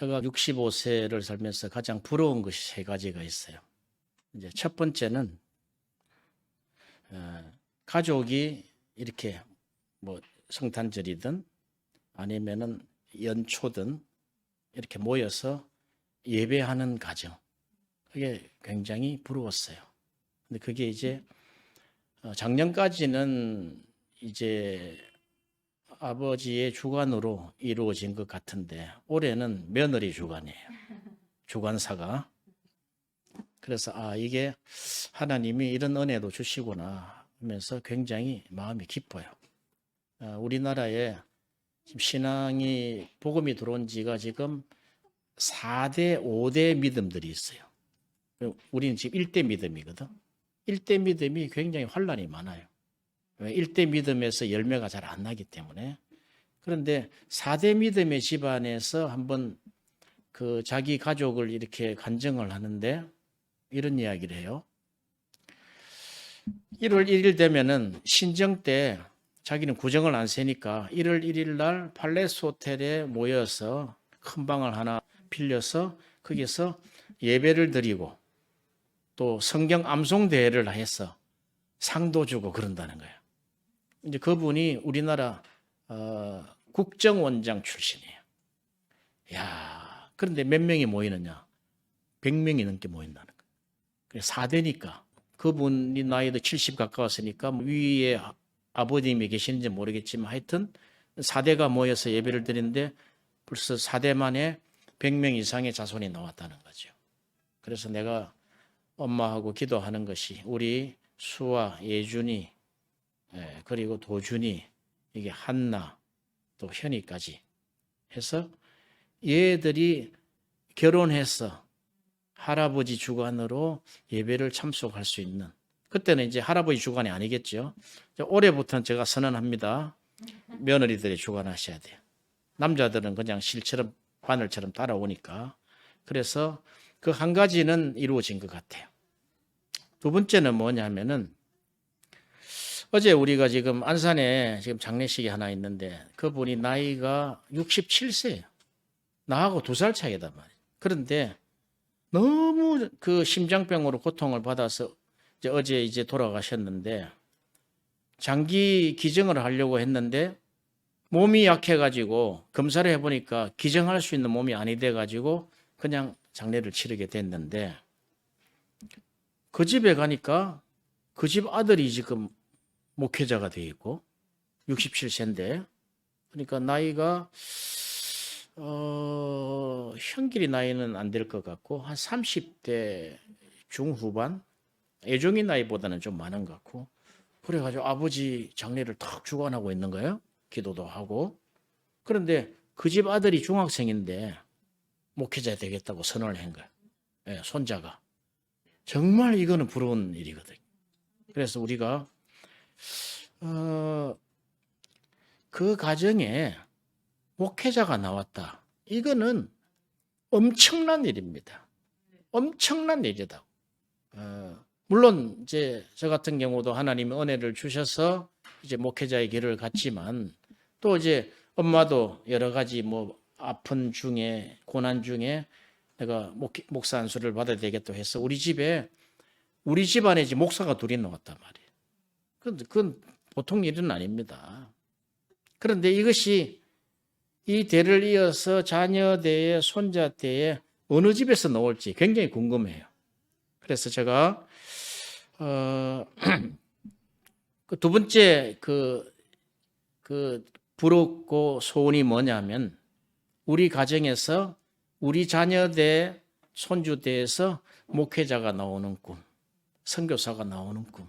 제가 65세를 살면서 가장 부러운 것이 세 가지가 있어요. 이제 첫 번째는 가족이 이렇게 뭐 성탄절이든 아니면은 연초든 이렇게 모여서 예배하는 가정. 그게 굉장히 부러웠어요. 근데 그게 이제 작년까지는 이제 아버지의 주관으로 이루어진 것 같은데 올해는 며느리 주관이에요. 주관사가. 그래서 이게 하나님이 이런 은혜도 주시구나 하면서 굉장히 마음이 기뻐요. 우리나라에 지금 신앙이 복음이 들어온 지가 지금 4대, 5대 믿음들이 있어요. 우리는 지금 1대 믿음이거든. 1대 믿음이 굉장히 환란이 많아요. 1대 믿음에서 열매가 잘 안 나기 때문에. 그런데 4대 믿음의 집안에서 한번 그 자기 가족을 이렇게 간증을 하는데 이런 이야기를 해요. 1월 1일 되면은 신정 때 자기는 구정을 안 세니까 1월 1일 날 팔레스 호텔에 모여서 큰 방을 하나 빌려서 거기서 예배를 드리고 또 성경 암송 대회를 해서 상도 주고 그런다는 거예요. 이제 그분이 우리나라 국정원장 출신이에요. 야, 그런데 몇 명이 모이느냐? 100명이 넘게 모인다는 거예요. 그래서 4대니까 그분이 나이도 70 가까웠으니까 위에 아버님이 계시는지 모르겠지만 하여튼 4대가 모여서 예배를 드리는데 벌써 4대 만에 100명 이상의 자손이 나왔다는 거죠. 그래서 내가 엄마하고 기도하는 것이 우리 수아, 예준이, 그리고 도준이, 이게 한나, 또 현이까지 해서 얘들이 결혼해서 할아버지 주관으로 예배를 참석할 수 있는, 그때는 이제 할아버지 주관이 아니겠죠. 올해부터는 제가 선언합니다. 며느리들이 주관하셔야 돼요. 남자들은 그냥 실처럼 바늘처럼 따라오니까. 그래서 그 한 가지는 이루어진 것 같아요. 두 번째는 뭐냐면은 어제 우리가 지금 안산에 지금 장례식이 하나 있는데 그분이 나이가 67세예요. 나하고 2살 차이단 말이에요. 그런데 너무 그 심장병으로 고통을 받아서 어제 이제 돌아가셨는데 장기 기증을 하려고 했는데 몸이 약해가지고 검사를 해보니까 기증할 수 있는 몸이 아니 돼가지고 그냥 장례를 치르게 됐는데 그 집에 가니까 그 집 아들이 지금 목회자가 되어 있고 67세인데 그러니까 나이가 현길이 나이는 안 될 것 같고 한 30대 중후반 애종이 나이보다는 좀 많은 것 같고 그래가지고 아버지 장례를 탁 주관하고 있는 거예요. 기도도 하고. 그런데 그 집 아들이 중학생인데 목회자 되겠다고 선언을 한 거예요. 네, 손자가. 정말 이거는 부러운 일이거든요. 그래서 우리가 그 가정에 목회자가 나왔다. 이거는 엄청난 일입니다. 엄청난 일이다. 물론 이제 저 같은 경우도 하나님의 은혜를 주셔서 이제 목회자의 길을 갔지만 또 이제 엄마도 여러 가지 뭐 아픈 중에 고난 중에 내가 목사 안수를 받아야 되겠다고 해서 우리 집안에 이제 목사가 둘이 나왔단 말이에요. 그건 보통 일은 아닙니다. 그런데 이것이 이 대를 이어서 자녀 대에 손자 대에 어느 집에서 나올지 굉장히 궁금해요. 그래서 제가 그 두 번째 그 부럽고 소원이 뭐냐면 우리 가정에서 우리 자녀 대 손주 대에서 목회자가 나오는 꿈, 선교사가 나오는 꿈.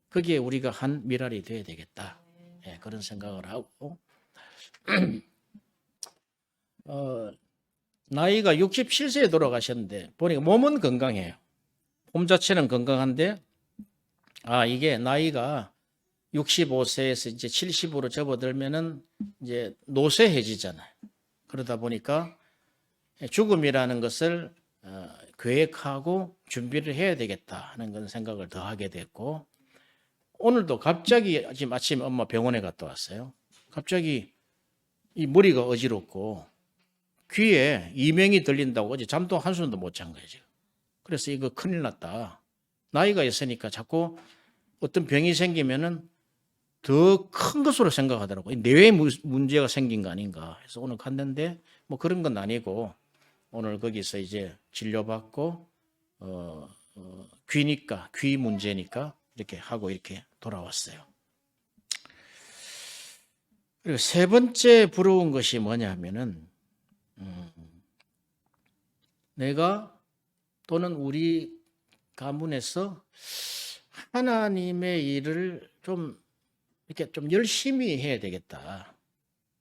그게 우리가 한 미랄이 돼야 되겠다. 네, 그런 생각을 하고 나이가 67세에 돌아가셨는데 보니까 몸은 건강해요. 몸 자체는 건강한데 이게 나이가 65세에서 이제 70으로 접어들면은 이제 노쇠해지잖아요. 그러다 보니까 죽음이라는 것을 계획하고 준비를 해야 되겠다 하는 그런 생각을 더 하게 됐고 오늘도 갑자기 지금 아침에 엄마 병원에 갔다 왔어요. 갑자기 이 머리가 어지럽고 귀에 이명이 들린다고 어제 잠도 한숨도 못 잔 거예요, 지금. 그래서 이거 큰일 났다. 나이가 있으니까 자꾸 어떤 병이 생기면은 더 큰 것으로 생각하더라고요. 뇌에 문제가 생긴 거 아닌가 해서 오늘 갔는데 뭐 그런 건 아니고 오늘 거기서 이제 진료받고 귀니까 귀 문제니까 이렇게 하고 이렇게 돌아왔어요. 그리고 세 번째 부러운 것이 뭐냐면은 내가 또는 우리 가문에서 하나님의 일을 좀 이렇게 좀 열심히 해야 되겠다.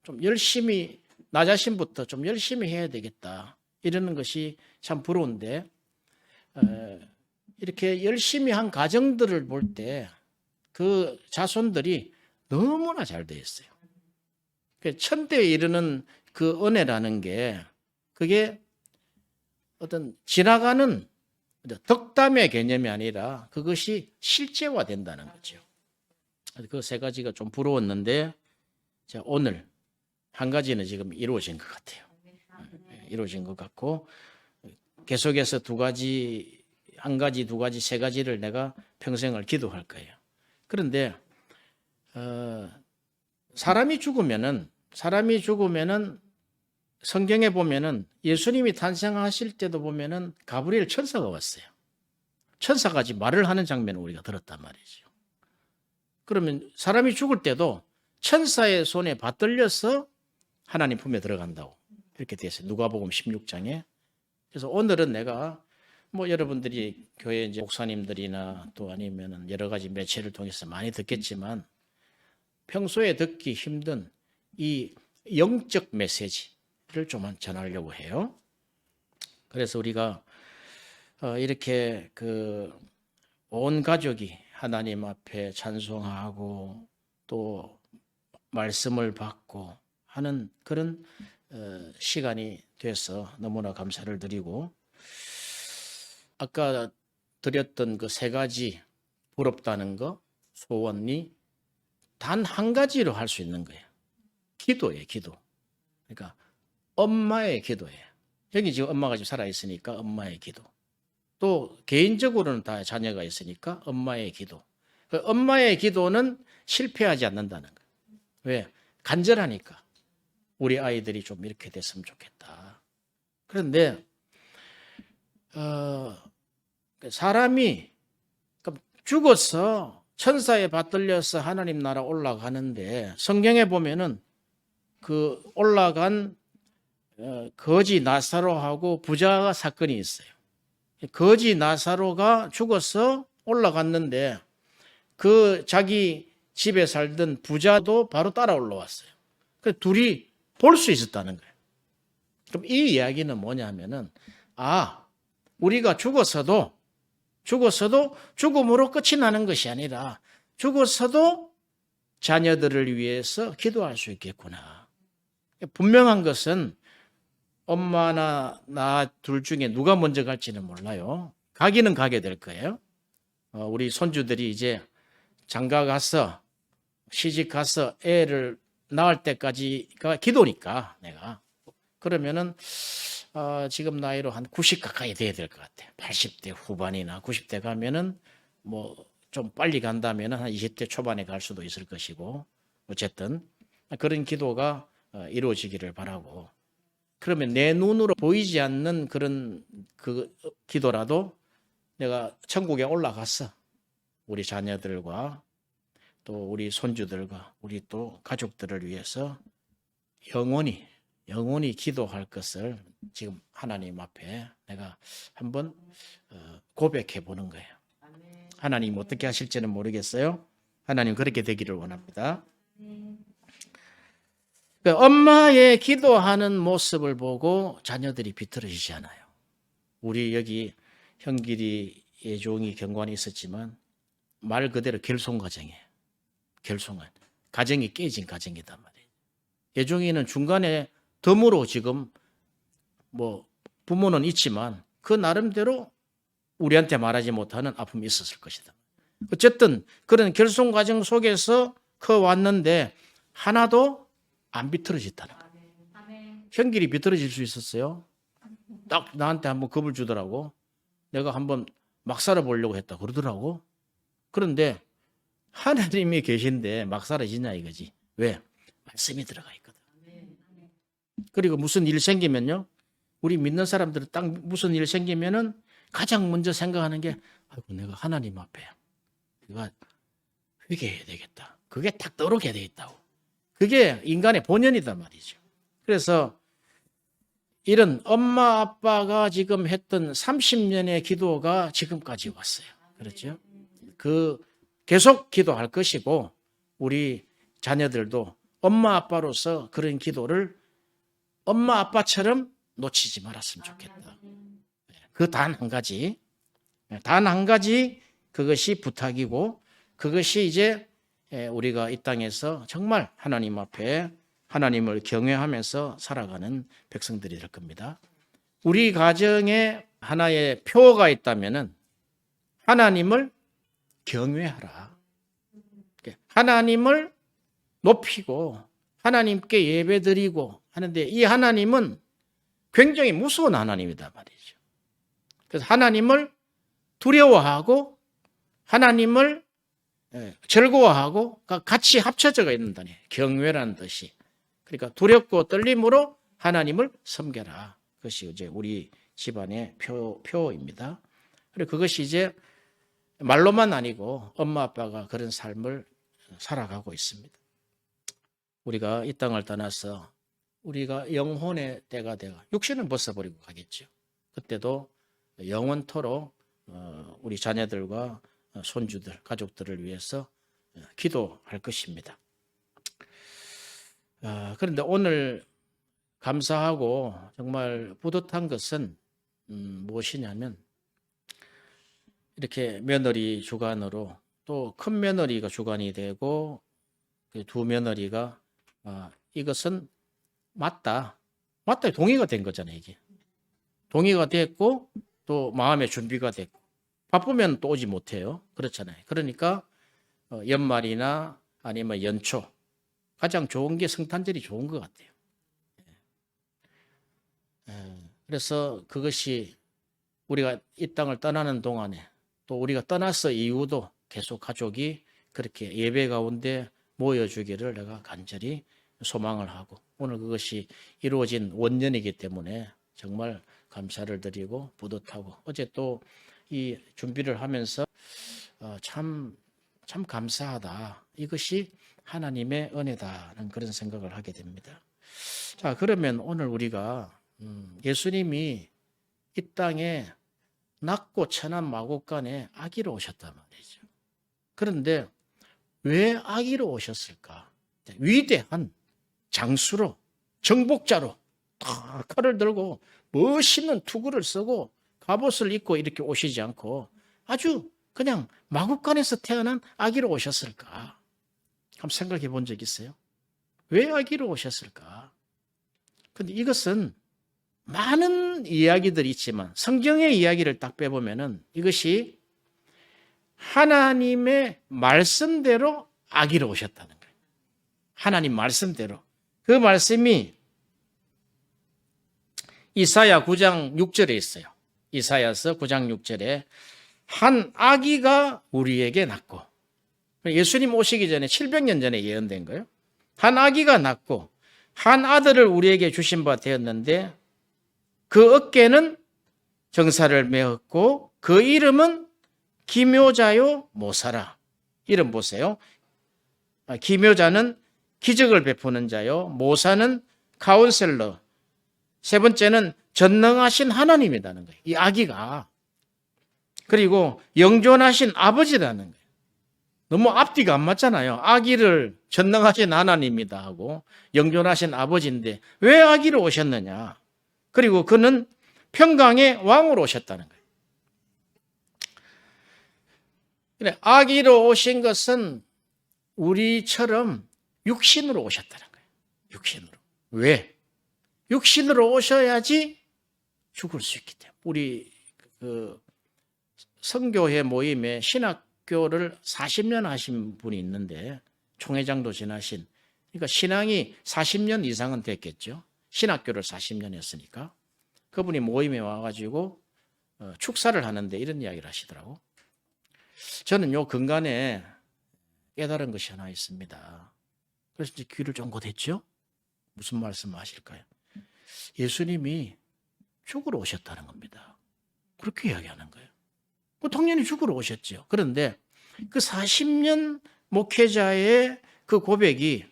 좀 열심히 나 자신부터 좀 열심히 해야 되겠다. 이러는 것이 참 부러운데 이렇게 열심히 한 가정들을 볼 때 그 자손들이 너무나 잘 되어 있어요. 천대에 이르는 그 은혜라는 게 그게 어떤 지나가는 덕담의 개념이 아니라 그것이 실제화된다는 거죠. 그 세 가지가 좀 부러웠는데 오늘 한 가지는 지금 이루어진 것 같아요. 이루어진 것 같고 계속해서 두 가지, 한 가지, 두 가지, 세 가지를 내가 평생을 기도할 거예요. 그런데 사람이 죽으면은 성경에 보면은 예수님이 탄생하실 때도 보면은 가브리엘 천사가 왔어요. 천사가 말을 하는 장면을 우리가 들었단 말이죠. 그러면 사람이 죽을 때도 천사의 손에 받들려서 하나님 품에 들어간다고 이렇게 되어 있어요. 누가복음 16장에. 그래서 오늘은 내가 뭐 여러분들이 교회 이제 목사님들이나 또 아니면은 여러 가지 매체를 통해서 많이 듣겠지만 평소에 듣기 힘든 이 영적 메시지를 좀 전하려고 해요. 그래서 우리가 이렇게 온 가족이 하나님 앞에 찬송하고 또 말씀을 받고 하는 그런 시간이 돼서 너무나 감사를 드리고 아까 드렸던 그 세 가지 부럽다는 거 소원이 단 한 가지로 할 수 있는 거예요. 기도예요, 기도. 그러니까 엄마의 기도예요. 여기 지금 엄마가 지금 살아있으니까 엄마의 기도. 또 개인적으로는 다 자녀가 있으니까 엄마의 기도. 그 엄마의 기도는 실패하지 않는다는 거예요. 왜? 간절하니까. 우리 아이들이 좀 이렇게 됐으면 좋겠다. 그런데 사람이 죽어서 천사에 받들려서 하나님 나라 올라가는데 성경에 보면은 그 올라간 거지 나사로하고 부자 사건이 있어요. 거지 나사로가 죽어서 올라갔는데 그 자기 집에 살던 부자도 바로 따라 올라왔어요. 그 둘이 볼 수 있었다는 거예요. 그럼 이 이야기는 뭐냐면은 우리가 죽어서도 죽음으로 끝이 나는 것이 아니라 죽어서도 자녀들을 위해서 기도할 수 있겠구나. 분명한 것은 엄마나 나 둘 중에 누가 먼저 갈지는 몰라요. 가기는 가게 될 거예요. 우리 손주들이 이제 장가 가서 시집 가서 애를 낳을 때까지가 기도니까 내가 그러면은 지금 나이로 한 90 가까이 돼야 될 것 같아. 80대 후반이나 90대 가면은 뭐 좀 빨리 간다면은 한 20대 초반에 갈 수도 있을 것이고 어쨌든 그런 기도가 이루어지기를 바라고. 그러면 내 눈으로 보이지 않는 그런 그 기도라도 내가 천국에 올라갔어. 우리 자녀들과 또 우리 손주들과 우리 또 가족들을 위해서 영원히 기도할 것을 지금 하나님 앞에 내가 한번 고백해 보는 거예요. 하나님 어떻게 하실지는 모르겠어요. 하나님 그렇게 되기를 원합니다. 엄마의 기도하는 모습을 보고 자녀들이 비틀어지지 않아요. 우리 여기 형길이 예종이 경관이 있었지만 말 그대로 결손 가정이에요. 가정이 깨진 가정이단 말이에요. 예종이는 중간에 덤으로 지금 뭐 부모는 있지만 그 나름대로 우리한테 말하지 못하는 아픔이 있었을 것이다. 어쨌든 그런 결손 과정 속에서 커왔는데 하나도 안 비틀어졌다는 거예요. 형길이 비틀어질 수 있었어요. 딱 나한테 한번 겁을 주더라고. 내가 한번 막 살아보려고 했다 그러더라고. 그런데 하나님이 계신데 막 사라지냐 이거지. 왜? 말씀이 들어가 있거든. 그리고 무슨 일 생기면요. 우리 믿는 사람들은 딱 무슨 일 생기면은 가장 먼저 생각하는 게 아이고 내가 하나님 앞에 내가 회개해야 되겠다. 그게 딱 떠오르게 돼 있다고. 그게 인간의 본연이단 말이죠. 그래서 이런 엄마 아빠가 지금 했던 30년의 기도가 지금까지 왔어요. 그렇죠? 그 계속 기도할 것이고 우리 자녀들도 엄마 아빠로서 그런 기도를 엄마 아빠처럼 놓치지 말았으면 좋겠다. 그 단 한 가지, 단 한 가지 그것이 부탁이고 그것이 이제 우리가 이 땅에서 정말 하나님 앞에 하나님을 경외하면서 살아가는 백성들이 될 겁니다. 우리 가정에 하나의 표어가 있다면은 하나님을 경외하라. 하나님을 높이고 하나님께 예배드리고 하는데 이 하나님은 굉장히 무서운 하나님이다 말이죠. 그래서 하나님을 두려워하고 하나님을 즐거워하고 같이 합쳐져 있는다니 경외라는 뜻이. 그러니까 두렵고 떨림으로 하나님을 섬겨라. 그것이 이제 우리 집안의 표어입니다. 그리고 그것이 이제 말로만 아니고 엄마 아빠가 그런 삶을 살아가고 있습니다. 우리가 이 땅을 떠나서 우리가 영혼의 때가 되어 육신은 벗어버리고 가겠죠. 그때도 영원토록 우리 자녀들과 손주들, 가족들을 위해서 기도할 것입니다. 그런데 오늘 감사하고 정말 뿌듯한 것은 무엇이냐면 이렇게 며느리 주관으로 또 큰 며느리가 주관이 되고 두 며느리가 이것은 맞다 동의가 된 거잖아요. 이게 동의가 됐고 또 마음의 준비가 됐고 바쁘면 또 오지 못해요. 그렇잖아요. 그러니까 연말이나 아니면 연초 가장 좋은 게 성탄절이 좋은 것 같아요. 그래서 그것이 우리가 이 땅을 떠나는 동안에 또 우리가 떠나서 이후도 계속 가족이 그렇게 예배 가운데 모여주기를 내가 간절히 소망을 하고 오늘 그것이 이루어진 원년이기 때문에 정말 감사를 드리고 뿌듯하고 어제 또 이 준비를 하면서 참 감사하다. 이것이 하나님의 은혜다는 그런 생각을 하게 됩니다. 자, 그러면 오늘 우리가 예수님이 이 땅에 낮고 천한 마국간에 아기로 오셨단 말이죠. 그런데 왜 아기로 오셨을까? 위대한 장수로 정복자로 칼을 들고 멋있는 투구를 쓰고 갑옷을 입고 이렇게 오시지 않고 아주 그냥 마국간에서 태어난 아기로 오셨을까? 한번 생각해 본 적 있어요? 왜 아기로 오셨을까? 근데 이것은 많은 이야기들이 있지만 성경의 이야기를 딱 빼보면은 이것이 하나님의 말씀대로 아기로 오셨다는 거예요. 하나님 말씀대로. 그 말씀이 이사야 9장 6절에 있어요. 이사야서 9장 6절에 한 아기가 우리에게 낳고 예수님 오시기 전에 700년 전에 예언된 거예요. 한 아기가 낳고 한 아들을 우리에게 주신 바 되었는데 그 어깨는 정사를 메었고 그 이름은 기묘자요 모사라. 이름 보세요. 기묘자는 기적을 베푸는 자요. 모사는 카운셀러. 세 번째는 전능하신 하나님이라는 거예요. 이 아기가. 그리고 영존하신 아버지라는 거예요. 너무 앞뒤가 안 맞잖아요. 아기를 전능하신 하나님이다 하고 영존하신 아버지인데 왜 아기로 오셨느냐. 그리고 그는 평강의 왕으로 오셨다는 거예요. 그래, 아기로 오신 것은 우리처럼 육신으로 오셨다는 거예요. 육신으로. 왜? 육신으로 오셔야지 죽을 수 있기 때문에. 우리 성교회 모임에 신학교를 40년 하신 분이 있는데 총회장도 지나신. 그러니까 신앙이 40년 이상은 됐겠죠. 신학교를 40년 했으니까 그분이 모임에 와가지고 축사를 하는데 이런 이야기를 하시더라고. 저는 요 근간에 깨달은 것이 하나 있습니다. 그래서 이제 귀를 쫑긋했죠. 무슨 말씀 하실까요? 예수님이 죽으러 오셨다는 겁니다. 그렇게 이야기하는 거예요. 당연히 죽으러 오셨죠. 그런데 그 40년 목회자의 그 고백이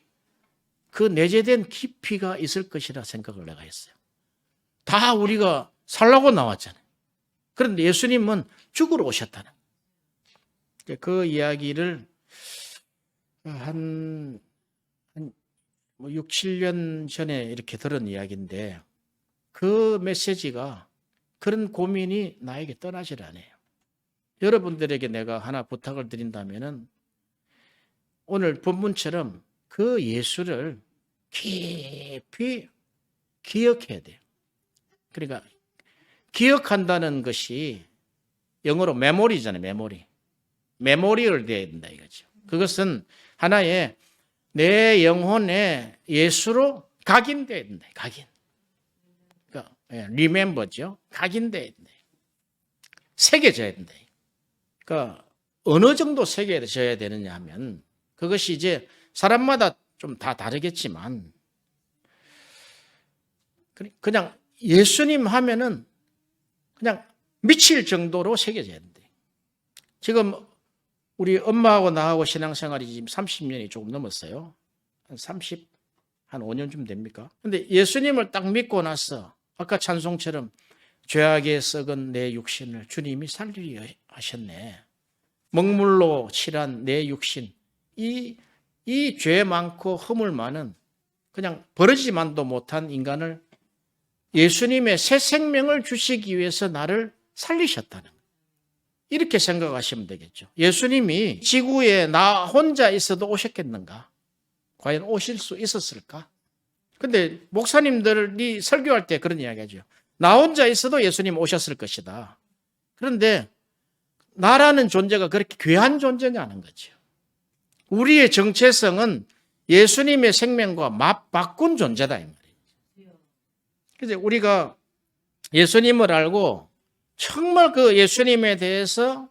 그 내재된 깊이가 있을 것이라 생각을 내가 했어요. 다 우리가 살라고 나왔잖아요. 그런데 예수님은 죽으러 오셨다는 거예요. 그 이야기를 한 6, 7년 전에 이렇게 들은 이야기인데 그 메시지가 그런 고민이 나에게 떠나질 않아요. 여러분들에게 내가 하나 부탁을 드린다면은 오늘 본문처럼 그 예수를 깊이 기억해야 돼요. 그러니까 기억한다는 것이 영어로 메모리잖아요. 메모리얼 돼야 된다 이거죠. 그것은 하나의 내 영혼에 예수로 각인돼야 된다. 각인. 그러니까 remember죠. 각인돼야 된다. 새겨져야 된다. 그러니까 어느 정도 새겨져야 되느냐 하면 그것이 이제 사람마다 좀 다 다르겠지만 그냥 예수님 하면은 그냥 미칠 정도로 새겨져야 된다. 지금 우리 엄마하고 나하고 신앙생활이 지금 30년이 조금 넘었어요. 한 5년쯤 됩니까? 근데 예수님을 딱 믿고 나서 아까 찬송처럼 죄악에 썩은 내 육신을 주님이 살리려 하셨네. 먹물로 칠한 내 육신. 이 죄 많고 허물 많은 그냥 버리지만도 못한 인간을 예수님의 새 생명을 주시기 위해서 나를 살리셨다는 거예요. 이렇게 생각하시면 되겠죠. 예수님이 지구에 나 혼자 있어도 오셨겠는가? 과연 오실 수 있었을까? 근데 목사님들이 설교할 때 그런 이야기 하죠. 나 혼자 있어도 예수님 오셨을 것이다. 그런데 나라는 존재가 그렇게 귀한 존재냐는 거죠. 우리의 정체성은 예수님의 생명과 맞바꾼 존재다 이 말이에요. 그래서 우리가 예수님을 알고 정말 그 예수님에 대해서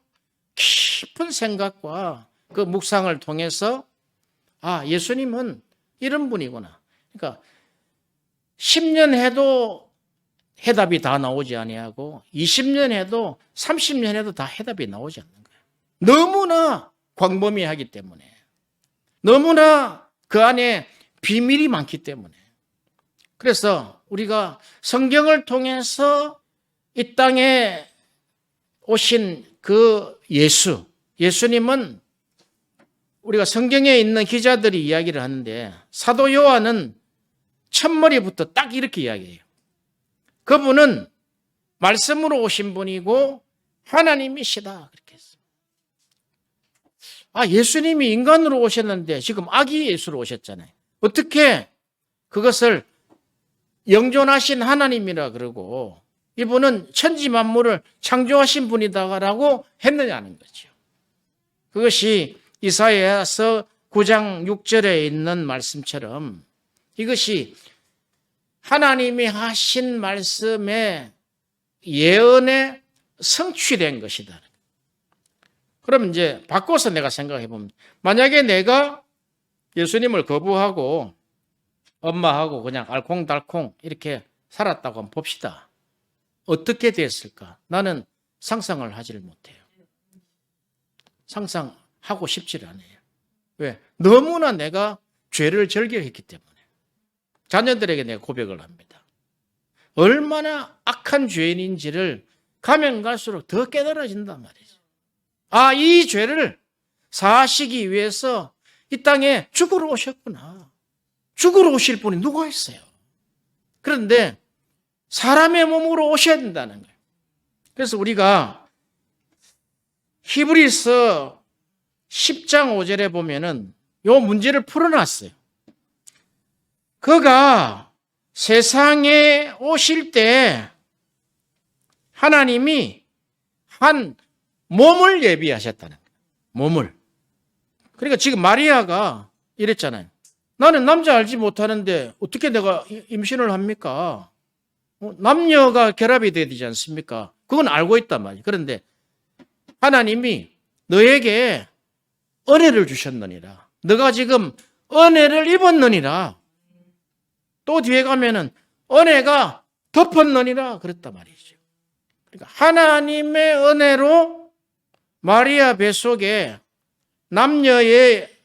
깊은 생각과 그 묵상을 통해서 예수님은 이런 분이구나. 그러니까 10년 해도 해답이 다 나오지 아니하고 20년 해도 30년 해도 다 해답이 나오지 않는 거예요. 너무나 광범위하기 때문에 너무나 그 안에 비밀이 많기 때문에 그래서 우리가 성경을 통해서 이 땅에 오신 그 예수님은 우리가 성경에 있는 기자들이 이야기를 하는데 사도 요한은 첫머리부터 딱 이렇게 이야기해요. 그분은 말씀으로 오신 분이고 하나님이시다. 그렇게 했어요. 예수님이 인간으로 오셨는데 지금 아기 예수로 오셨잖아요. 어떻게 그것을 영존하신 하나님이라 그러고 이분은 천지 만물을 창조하신 분이다라고 했느냐는 거죠. 그것이 이사야서 9장 6절에 있는 말씀처럼 이것이 하나님이 하신 말씀의 예언에 성취된 것이다. 그럼 이제 바꿔서 내가 생각해 보면 만약에 내가 예수님을 거부하고 엄마하고 그냥 알콩달콩 이렇게 살았다고 한번 봅시다. 어떻게 됐을까? 나는 상상을 하지를 못해요. 상상하고 싶지를 않아요. 왜? 너무나 내가 죄를 절개했기 때문에. 자녀들에게 내가 고백을 합니다. 얼마나 악한 죄인인지를 가면 갈수록 더 깨달아진단 말이죠. 이 죄를 사하시기 위해서 이 땅에 죽으러 오셨구나. 죽으러 오실 분이 누가 있어요? 그런데 사람의 몸으로 오셔야 된다는 거예요. 그래서 우리가 히브리서 10장 5절에 보면은 요 문제를 풀어놨어요. 그가 세상에 오실 때 하나님이 한 몸을 예비하셨다는 거예요. 몸을. 그러니까 지금 마리아가 이랬잖아요. 나는 남자 알지 못하는데 어떻게 내가 임신을 합니까? 남녀가 결합이 돼야 되지 않습니까? 그건 알고 있단 말이에요. 그런데 하나님이 너에게 은혜를 주셨느니라. 너가 지금 은혜를 입었느니라. 또 뒤에 가면은 은혜가 덮었느니라 그랬단 말이죠. 그러니까 하나님의 은혜로 마리아 뱃속에 남녀의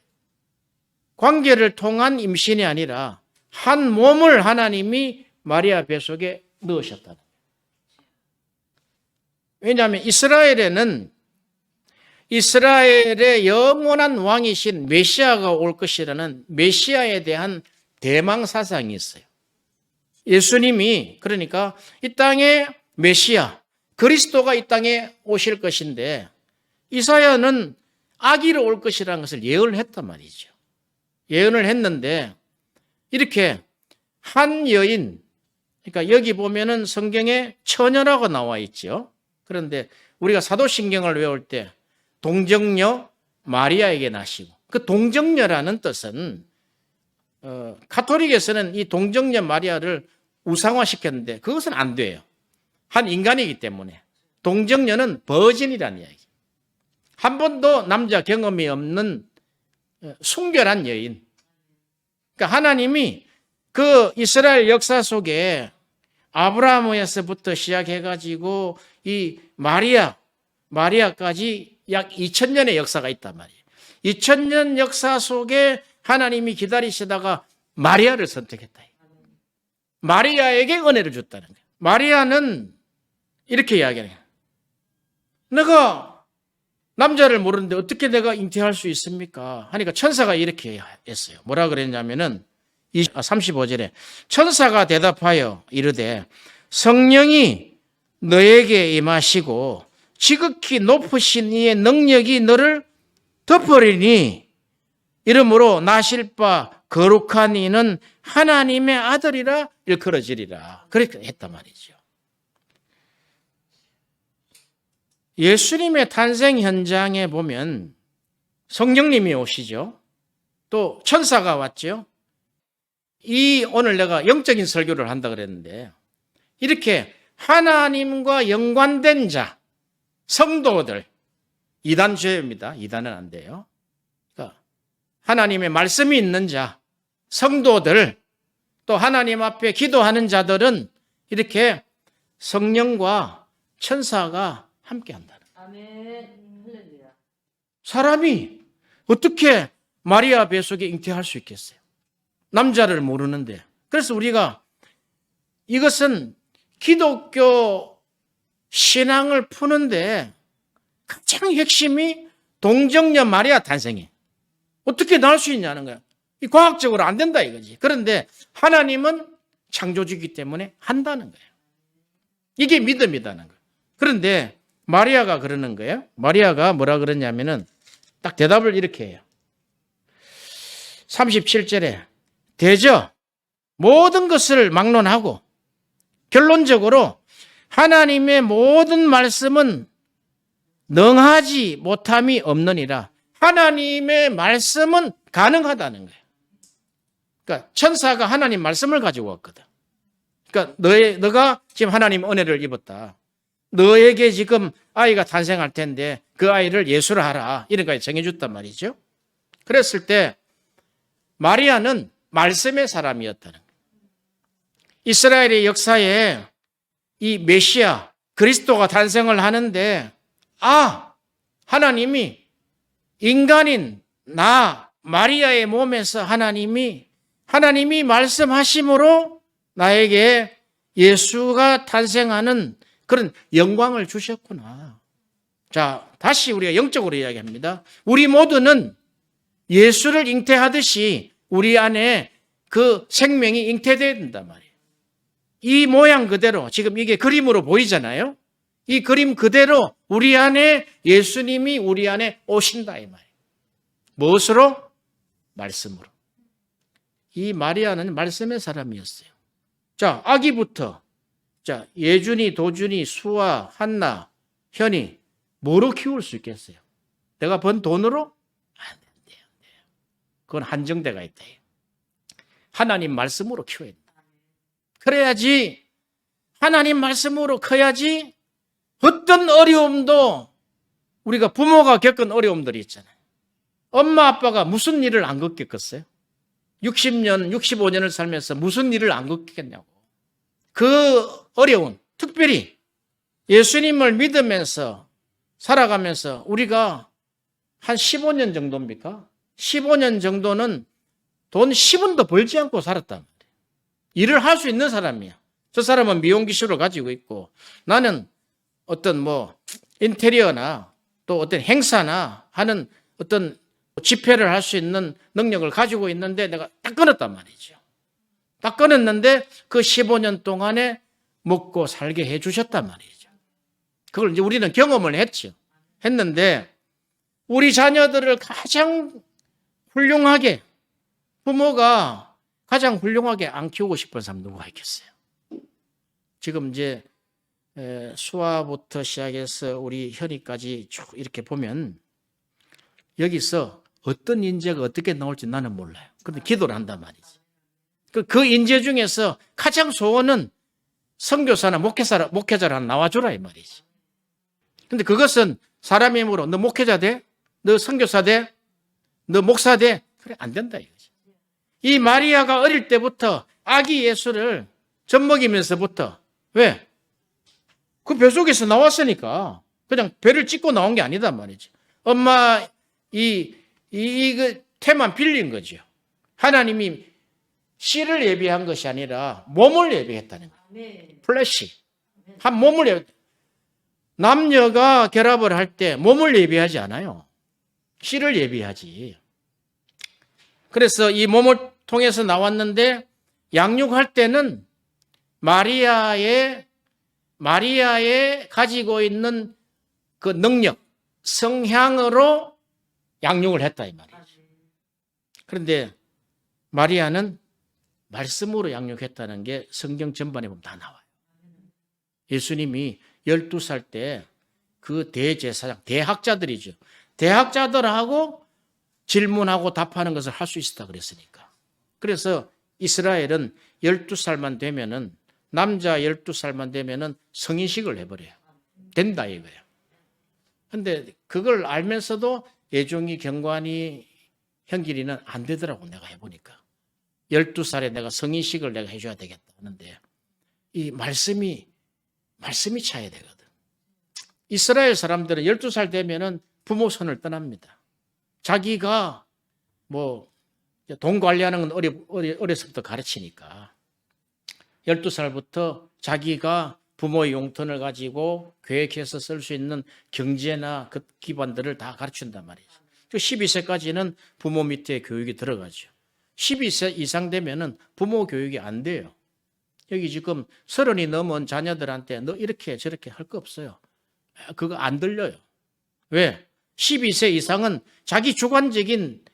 관계를 통한 임신이 아니라 한 몸을 하나님이 마리아 뱃속에 넣으셨다는 거예요. 왜냐하면 이스라엘의 영원한 왕이신 메시아가 올 것이라는 메시아에 대한 대망 사상이 있어요. 예수님이 그러니까 이 땅에 메시아, 그리스도가 이 땅에 오실 것인데 이사야는 아기로 올 것이라는 것을 예언을 했단 말이죠. 예언을 했는데 이렇게 한 여인, 그러니까 여기 보면은 성경에 처녀라고 나와 있죠. 그런데 우리가 사도신경을 외울 때 동정녀 마리아에게 나시고 그 동정녀라는 뜻은 가톨릭에서는 이 동정녀 마리아를 우상화시켰는데 그것은 안 돼요. 한 인간이기 때문에 동정녀는 버진이라는 이야기. 한 번도 남자 경험이 없는 순결한 여인. 그러니까 하나님이 그 이스라엘 역사 속에 아브라함에서부터 시작해가지고 이 마리아까지 약 2000년의 역사가 있단 말이에요. 2000년 역사 속에 하나님이 기다리시다가 마리아를 선택했다. 마리아에게 은혜를 줬다는 거예요. 마리아는 이렇게 이야기해요. 내가 남자를 모르는데 어떻게 내가 잉태할 수 있습니까? 하니까 천사가 이렇게 했어요. 뭐라 그랬냐면은 35절에 천사가 대답하여 이르되 성령이 너에게 임하시고 지극히 높으신 이의 능력이 너를 덮으리니 이러므로 나실 바 거룩한 이는 하나님의 아들이라 일컬어지리라. 그렇게 했단 말이죠. 예수님의 탄생 현장에 보면 성령님이 오시죠. 또 천사가 왔죠. 오늘 내가 영적인 설교를 한다 그랬는데 이렇게 하나님과 연관된 자, 성도들, 이단 죄입니다. 이단은 안 돼요. 그러니까 하나님의 말씀이 있는 자, 성도들, 또 하나님 앞에 기도하는 자들은 이렇게 성령과 천사가 함께한다는 거예요. 아멘. 사람이 어떻게 마리아 뱃속에 잉태할 수 있겠어요? 남자를 모르는데. 그래서 우리가 이것은 기독교 신앙을 푸는데 가장 핵심이 동정녀 마리아 탄생이에요. 어떻게 낳을 수 있냐는 거야. 이 과학적으로 안 된다 이거지. 그런데 하나님은 창조주이기 때문에 한다는 거예요. 이게 믿음이라는 거예요. 그런데 마리아가 그러는 거예요. 마리아가 뭐라 그러냐면은 딱 대답을 이렇게 해요. 37절에 대저 모든 것을 막론하고 결론적으로 하나님의 모든 말씀은 능하지 못함이 없느니라. 하나님의 말씀은 가능하다는 거예요. 그러니까 천사가 하나님 말씀을 가지고 왔거든. 그러니까 너가 지금 하나님 은혜를 입었다. 너에게 지금 아이가 탄생할 텐데 그 아이를 예수로 하라. 이런 거 정해줬단 말이죠. 그랬을 때 마리아는 말씀의 사람이었다는 거예요. 이스라엘의 역사에 이 메시아 그리스도가 탄생을 하는데 하나님이 인간인 나 마리아의 몸에서 하나님이 말씀하심으로 나에게 예수가 탄생하는 그런 영광을 주셨구나. 자, 다시 우리가 영적으로 이야기합니다. 우리 모두는 예수를 잉태하듯이 우리 안에 그 생명이 잉태되어야 된단 말이에요. 이 모양 그대로 지금 이게 그림으로 보이잖아요. 이 그림 그대로 우리 안에 예수님이 우리 안에 오신다 이 말이에요. 무엇으로? 말씀으로. 이 마리아는 말씀의 사람이었어요. 자, 아기부터 자, 예준이, 도준이, 수아, 한나, 현이 뭐로 키울 수 있겠어요? 내가 번 돈으로? 안 돼요. 그건 한정대가 있다. 하나님 말씀으로 키워야 된다. 그래야지, 하나님 말씀으로 커야지 어떤 어려움도, 우리가 부모가 겪은 어려움들이 있잖아요. 엄마 아빠가 무슨 일을 안 겪겠어요? 60년, 65년을 살면서 무슨 일을 안 겪겠냐고. 그 어려운, 특별히 예수님을 믿으면서 살아가면서 우리가 한 15년 정도입니까? 15년 정도는 돈 10원도 벌지 않고 살았단 말이에요. 일을 할 수 있는 사람이야. 저 사람은 미용 기술을 가지고 있고, 나는 어떤 뭐 인테리어나 또 어떤 행사나 하는 어떤 집회를 할 수 있는 능력을 가지고 있는데 내가 딱 끊었단 말이죠. 딱 끊었는데 그 15년 동안에 먹고 살게 해주셨단 말이죠. 그걸 이제 우리는 경험을 했죠. 했는데 우리 자녀들을 가장 훌륭하게, 부모가 가장 훌륭하게 안 키우고 싶은 사람 누가 있겠어요? 지금 이제 수아부터 시작해서 우리 현이까지 쭉 이렇게 보면 여기서 어떤 인재가 어떻게 나올지 나는 몰라요. 그런데 기도를 한단 말이지. 그 인재 중에서 가장 소원은 선교사나 목회자를 하나 나와주라 이 말이지. 근데 그것은 사람의 힘으로 너 목회자 돼? 너 선교사 돼? 너 목사 돼? 그래 안 된다 이거지. 이 마리아가 어릴 때부터 아기 예수를 젖먹이면서부터, 왜? 그 뱃속에서 나왔으니까 그냥 배를 찢고 나온 게 아니단 말이지. 엄마 그 태만 빌린 거죠. 하나님이 씨를 예비한 것이 아니라 몸을 예비했다는 거예요. 플래시. 한 몸을 예비. 남녀가 결합을 할 때 몸을 예비하지 않아요. 씨를 예비하지. 그래서 이 몸을 통해서 나왔는데 양육할 때는 마리아의 가지고 있는 그 능력, 성향으로 양육을 했다 이 말이죠. 그런데 마리아는 말씀으로 양육했다는 게 성경 전반에 보면 다 나와요. 예수님이 12살 때 그 대제사장, 대학자들이죠. 대학자들하고 질문하고 답하는 것을 할 수 있었다 그랬으니까. 그래서 이스라엘은 12살만 되면은, 남자 12살만 되면은 성인식을 해버려요. 된다 이거예요. 근데 그걸 알면서도 예종이, 경관이, 형길이는 안 되더라고. 내가 해보니까 12살에 내가 성인식을 내가 해줘야 되겠다 하는데 이 말씀이 차야 되거든. 이스라엘 사람들은 12살 되면은 부모 손을 떠납니다. 자기가 뭐 돈 관리하는 건 어려서부터 가르치니까 12살부터 자기가 부모의 용돈을 가지고 계획해서 쓸 수 있는 경제나 그 기반들을 다 가르친단 말이죠. 12세까지는 부모 밑에 교육이 들어가죠. 12세 이상 되면은 부모 교육이 안 돼요. 여기 지금 30이 넘은 자녀들한테 너 이렇게 저렇게 할 거 없어요. 그거 안 들려요. 왜? 12세 이상은 자기 주관적인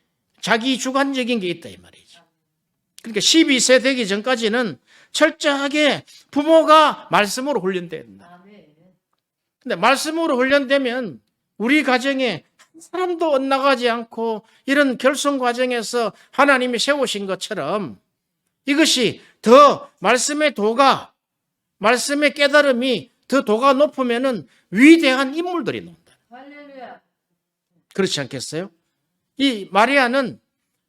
게 있다 이 말이죠. 그러니까 12세 되기 전까지는 철저하게 부모가 말씀으로 훈련돼야 된다. 근데 말씀으로 훈련되면 우리 가정에 한 사람도 엇나가지 않고 이런 결손 과정에서 하나님이 세우신 것처럼 이것이 더 말씀의 도가, 말씀의 깨달음이 더 도가 높으면은 위대한 인물들이 나온다. 그렇지 않겠어요? 이 마리아는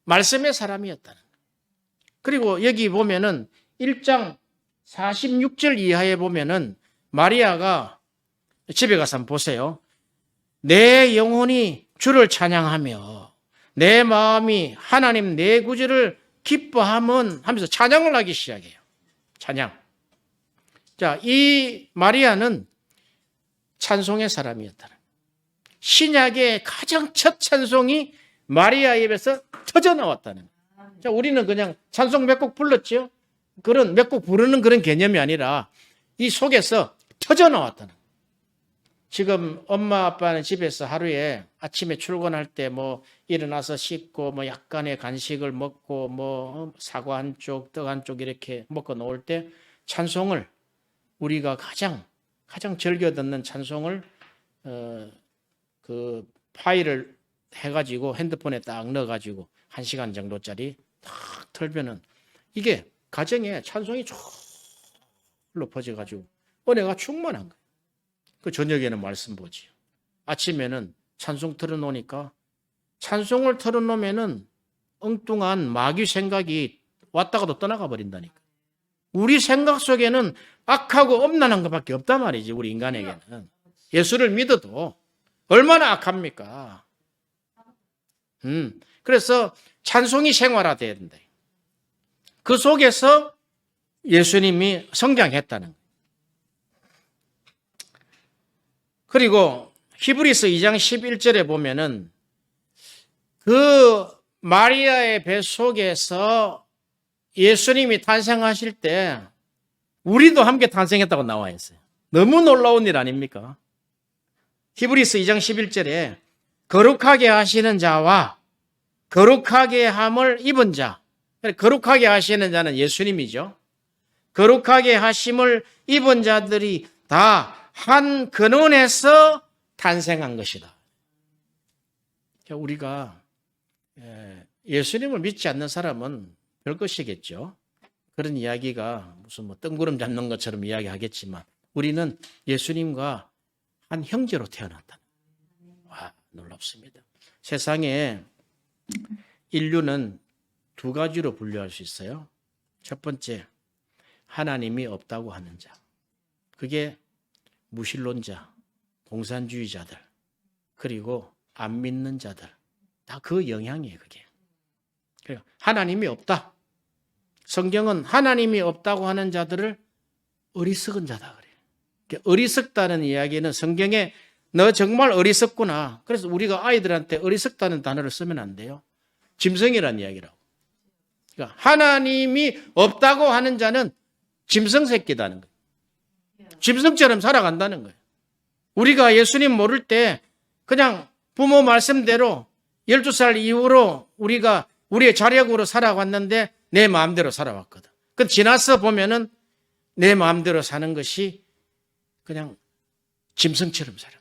말씀의 사람이었다는 거예요. 그리고 여기 보면은 1장 46절 이하에 보면은 마리아가, 집에 가서 한번 보세요. 내 영혼이 주를 찬양하며 내 마음이 하나님 내 구주를 기뻐함은 하면서 찬양을 하기 시작해요. 찬양. 자, 이 마리아는 찬송의 사람이었다는 거예요. 신약의 가장 첫 찬송이 마리아 입에서 터져 나왔다는 거예요. 자, 우리는 그냥 찬송 몇 곡 불렀죠? 그런 몇 곡 부르는 그런 개념이 아니라 이 속에서 터져 나왔다는 거예요. 지금 엄마 아빠는 집에서 하루에 아침에 출근할 때 뭐 일어나서 씻고 뭐 약간의 간식을 먹고 뭐 사과 한 쪽, 떡 한 쪽 이렇게 먹고 놓을 때 찬송을 우리가 가장 즐겨 듣는 찬송을 그 파일을 해가지고 핸드폰에 딱 넣어가지고 1시간 정도짜리 탁 틀면은 이게 가정에 찬송이 절로 퍼져가지고 은혜가 충만한 거예요. 그 저녁에는 말씀 보지요. 아침에는 찬송 틀어놓으니까 찬송을 틀어놓으면은 엉뚱한 마귀 생각이 왔다가도 떠나가 버린다니까. 우리 생각 속에는 악하고 엄난한 것밖에 없단 말이지, 우리 인간에게는. 예수를 믿어도 얼마나 악합니까? 그래서 찬송이 생활화돼야 된다. 그 속에서 예수님이 성장했다는 거예요. 그리고 히브리서 2장 11절에 보면은 그 마리아의 뱃속에서 예수님이 탄생하실 때 우리도 함께 탄생했다고 나와 있어요. 너무 놀라운 일 아닙니까? 히브리서 2장 11절에 거룩하게 하시는 자와 거룩하게 함을 입은 자, 거룩하게 하시는 자는 예수님이죠. 거룩하게 하심을 입은 자들이 다 한 근원에서 탄생한 것이다. 우리가 예수님을 믿지 않는 사람은 별 것이겠죠. 그런 이야기가 무슨 뭐 뜬구름 잡는 것처럼 이야기하겠지만 우리는 예수님과 한 형제로 태어났다. 와, 놀랍습니다. 세상에 인류는 두 가지로 분류할 수 있어요. 첫 번째, 하나님이 없다고 하는 자. 그게 무신론자, 공산주의자들, 그리고 안 믿는 자들. 다 그 영향이에요, 그게. 하나님이 없다. 성경은 하나님이 없다고 하는 자들을 어리석은 자다 그래요. 어리석다는 이야기는 성경에 너 정말 어리석구나. 그래서 우리가 아이들한테 어리석다는 단어를 쓰면 안 돼요. 짐승이라는 이야기라고. 그러니까 하나님이 없다고 하는 자는 짐승 새끼다는 거예요. 짐승처럼 살아간다는 거예요. 우리가 예수님 모를 때 그냥 부모 말씀대로 12살 이후로 우리가 우리의 자력으로 살아왔는데 내 마음대로 살아왔거든. 그 지나서 보면은 내 마음대로 사는 것이 그냥 짐승처럼 살아.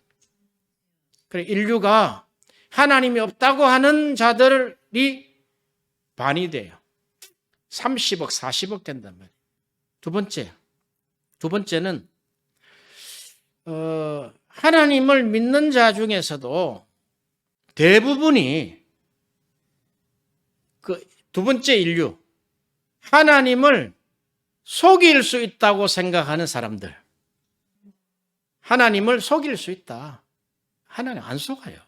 그래, 인류가 하나님이 없다고 하는 자들이 반이 돼요. 30억, 40억 된단 말이에요. 두 번째는 하나님을 믿는 자 중에서도 대부분이 그 두 번째 인류, 하나님을 속일 수 있다고 생각하는 사람들. 하나님을 속일 수 있다. 하나님 안 속아요.